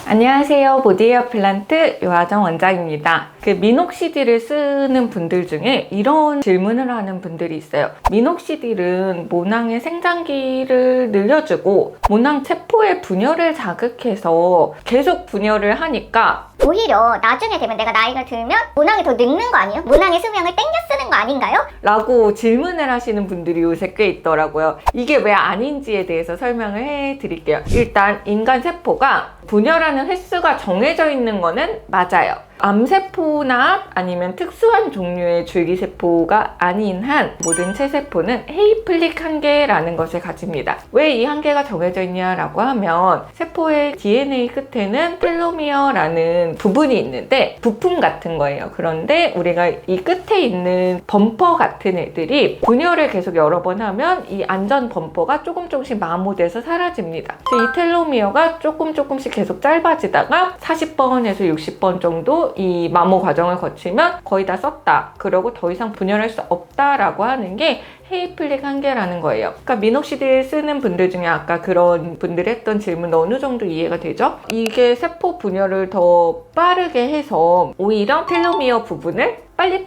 안녕하세요. 보디헤어 플란트 요하정 원장입니다. 미녹시딜을 쓰는 분들 중에 이런 질문을 하는 분들이 있어요. 미녹시딜은 모낭의 생장기를 늘려주고 모낭 세포의 분열을 자극해서 계속 분열을 하니까 오히려 나중에 되면 내가 나이가 들면 모낭이 더 늙는 거 아니에요? 모낭의 수명을 땡겨 쓰는 거 아닌가요? 라고 질문을 하시는 분들이 요새 꽤 있더라고요. 이게 왜 아닌지에 대해서 설명을 해드릴게요. 일단 인간 세포가 분열하는 횟수가 정해져 있는 거는 맞아요. 암세포나 아니면 특수한 종류의 줄기세포가 아닌 한 모든 체세포는 헤이플릭 한계라는 것을 가집니다. 왜 이 한계가 정해져 있냐라고 하면 세포의 DNA 끝에는 텔로미어라는 부분이 있는데 부품 같은 거예요. 그런데 우리가 이 끝에 있는 범퍼 같은 애들이 분열을 계속 여러 번 하면 이 안전 범퍼가 조금씩 마모돼서 사라집니다. 이 텔로미어가 조금씩 계속 짧아지다가 40번에서 60번 정도 이 마모 과정을 거치면 거의 다 썼다. 그러고 더 이상 분열할 수 없다라고 하는 게 헤이플릭 한계라는 거예요. 그러니까 미녹시딜 쓰는 분들 중에 아까 그런 분들이 했던 질문 어느 정도 이해가 되죠? 이게 세포 분열을 더 빠르게 해서 오히려 텔로미어 부분을 빨리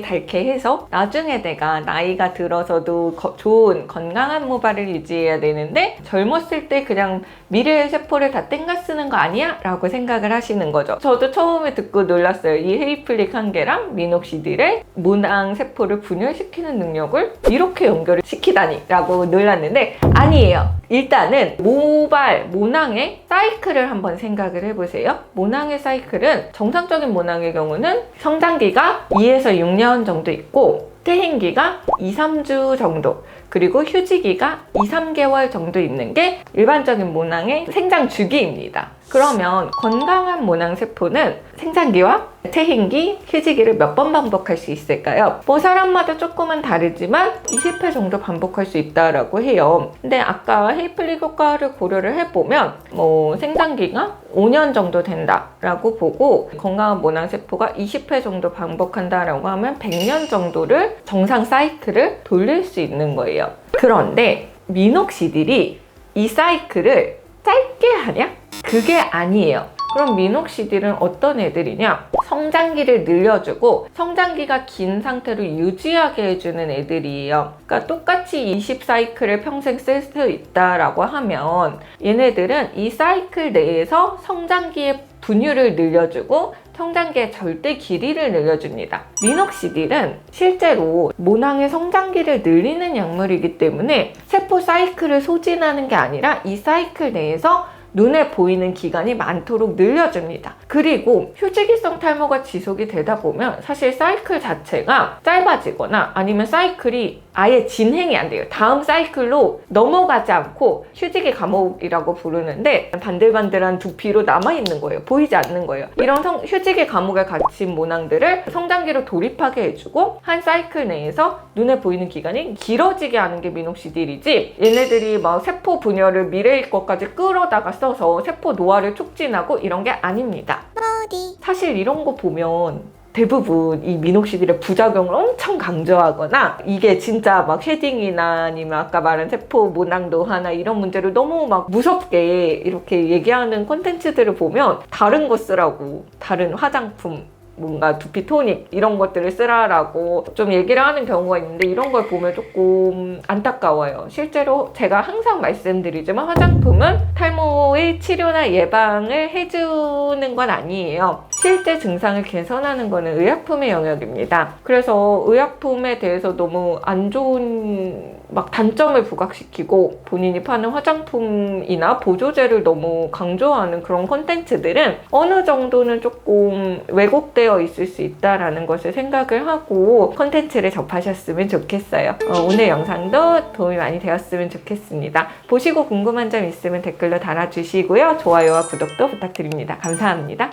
닳게 해서 나중에 내가 나이가 들어서도 좋은 건강한 모발을 유지해야 되는데 젊었을 때 그냥 미래의 세포를 다 땡겨 쓰는 거 아니야? 라고 생각을 하시는 거죠. 저도 처음에 듣고 놀랐어요. 이 헤이플릭 한계랑 미녹시딜의 모낭 세포를 분열시키는 능력을 이렇게 연결을 시키다니 라고 놀랐는데 아니에요. 일단은 모낭의 사이클을 한번 생각을 해보세요. 모낭의 사이클은 정상적인 모낭의 경우는 성장기가 2에서 6년 정도 있고 퇴행기가 2, 3주 정도 그리고 휴지기가 2, 3개월 정도 있는 게 일반적인 모낭의 생장 주기입니다. 그러면 건강한 모낭 세포는 생장기와 퇴행기, 휴지기를 몇 번 반복할 수 있을까요? 사람마다 조금은 다르지만 20회 정도 반복할 수 있다라고 해요. 근데 아까 헤이플릭 효과를 고려를 해보면 생장기가 5년 정도 된다라고 보고 건강한 모낭 세포가 20회 정도 반복한다라고 하면 100년 정도를 정상 사이클을 돌릴 수 있는 거예요. 그런데 미녹시딜이 이 사이클을 짧게 하냐? 그게 아니에요. 그럼 미녹시딜은 어떤 애들이냐? 성장기를 늘려주고 성장기가 긴 상태로 유지하게 해주는 애들이에요. 그러니까 똑같이 20사이클을 평생 쓸 수 있다라고 하면 얘네들은 이 사이클 내에서 성장기의 분율을 늘려주고 성장기의 절대 길이를 늘려줍니다. 미녹시딜은 실제로 모낭의 성장기를 늘리는 약물이기 때문에 세포 사이클을 소진하는 게 아니라 이 사이클 내에서 눈에 보이는 기간이 많도록 늘려줍니다. 그리고 휴지기성 탈모가 지속이 되다 보면 사실 사이클 자체가 짧아지거나 아니면 사이클이 아예 진행이 안 돼요. 다음 사이클로 넘어가지 않고 휴지기 감옥이라고 부르는데 반들반들한 두피로 남아있는 거예요. 보이지 않는 거예요. 이런 휴지기 감옥에 갇힌 모낭들을 성장기로 돌입하게 해주고 한 사이클 내에서 눈에 보이는 기간이 길어지게 하는 게 미녹시딜이지 얘네들이 막 세포 분열을 미래일 것까지 끌어다가 써서 세포 노화를 촉진하고 이런 게 아닙니다. 사실 이런 거 보면 대부분 이 미녹시딜의 부작용을 엄청 강조하거나 이게 진짜 막 쉐딩이나 아니면 아까 말한 세포 모낭 노화나 이런 문제를 너무 막 무섭게 이렇게 얘기하는 콘텐츠들을 보면 다른 거 쓰라고 다른 화장품 뭔가 두피 토닉 이런 것들을 쓰라라고 좀 얘기를 하는 경우가 있는데 이런 걸 보면 조금 안타까워요. 실제로 제가 항상 말씀드리지만 화장품은 탈모의 치료나 예방을 해주는 건 아니에요. 실제 증상을 개선하는 거는 의약품의 영역입니다. 그래서 의약품에 대해서 너무 안 좋은 단점을 부각시키고 본인이 파는 화장품이나 보조제를 너무 강조하는 그런 콘텐츠들은 어느 정도는 조금 왜곡되어 있을 수 있다는 것을 생각을 하고 콘텐츠를 접하셨으면 좋겠어요. 오늘 영상도 도움이 많이 되었으면 좋겠습니다. 보시고 궁금한 점 있으면 댓글로 달아주시고요. 좋아요와 구독도 부탁드립니다. 감사합니다.